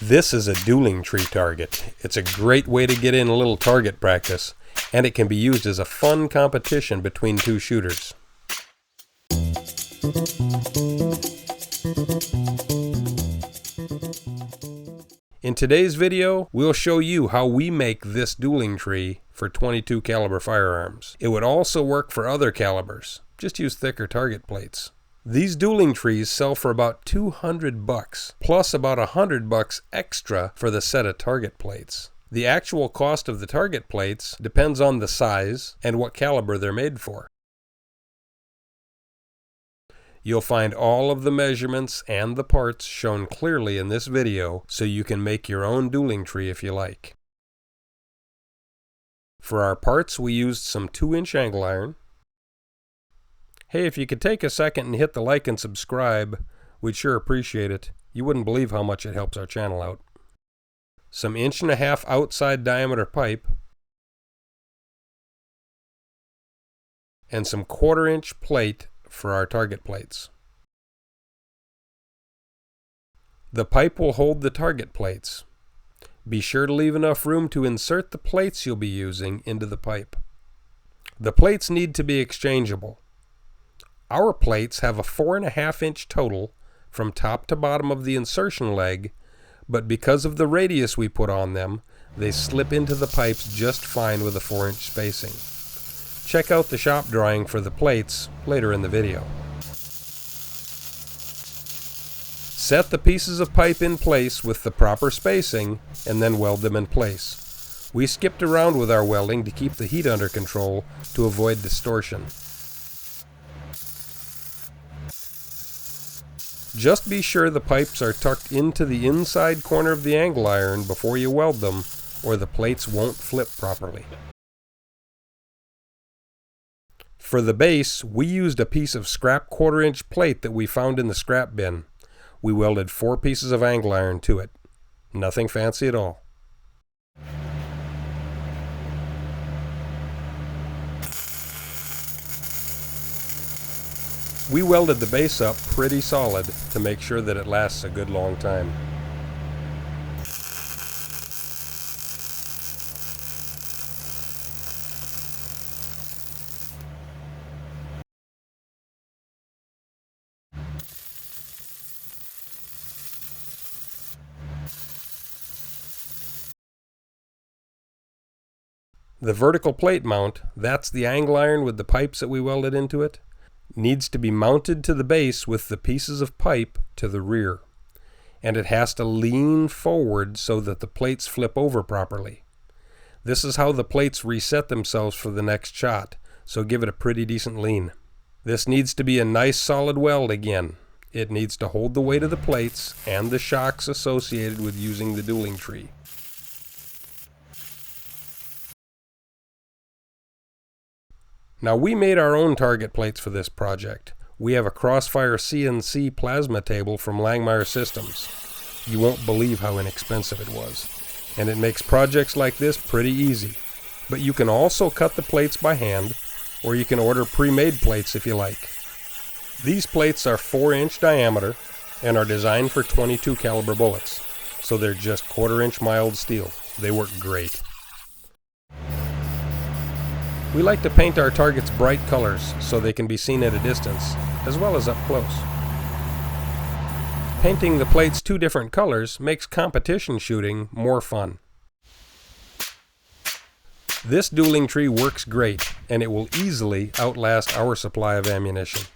This is a dueling tree target. It's a great way to get in a little target practice, and it can be used as a fun competition between two shooters. In today's video, we'll show you how we make this dueling tree for .22 caliber firearms. It would also work for other calibers. Just use thicker target plates. These dueling trees sell for about $200, plus about $100 extra for the set of target plates. The actual cost of the target plates depends on the size and what caliber they're made for. You'll find all of the measurements and the parts shown clearly in this video, so you can make your own dueling tree if you like. For our parts, we used some 2-inch angle iron. Hey, if you could take a second and hit the like and subscribe, we'd sure appreciate it. You wouldn't believe how much it helps our channel out. Some 1.5 inch outside diameter pipe, and some 1/4 inch plate for our target plates. The pipe will hold the target plates. Be sure to leave enough room to insert the plates you'll be using into the pipe. The plates need to be exchangeable. Our plates have a 4.5 inch total from top to bottom of the insertion leg, but because of the radius we put on them, they slip into the pipes just fine with a 4-inch spacing. Check out the shop drawing for the plates later in the video. Set the pieces of pipe in place with the proper spacing and then weld them in place. We skipped around with our welding to keep the heat under control to avoid distortion. Just be sure the pipes are tucked into the inside corner of the angle iron before you weld them, or the plates won't flip properly. For the base, we used a piece of scrap 1/4 inch plate that we found in the scrap bin. We welded 4 pieces of angle iron to it. Nothing fancy at all. We welded the base up pretty solid to make sure that it lasts a good long time. The vertical plate mount, that's the angle iron with the pipes that we welded into it, needs to be mounted to the base with the pieces of pipe to the rear. And it has to lean forward so that the plates flip over properly. This is how the plates reset themselves for the next shot, so give it a pretty decent lean. This needs to be a nice solid weld again. It needs to hold the weight of the plates and the shocks associated with using the dueling tree. Now, we made our own target plates for this project. We have a Crossfire CNC plasma table from Langmuir Systems. You won't believe how inexpensive it was. And it makes projects like this pretty easy. But you can also cut the plates by hand, or you can order pre-made plates if you like. These plates are 4-inch diameter and are designed for .22 caliber bullets, so they're just 1/4 inch mild steel. They work great. We like to paint our targets bright colors so they can be seen at a distance, as well as up close. Painting the plates 2 different colors makes competition shooting more fun. This dueling tree works great, and it will easily outlast our supply of ammunition.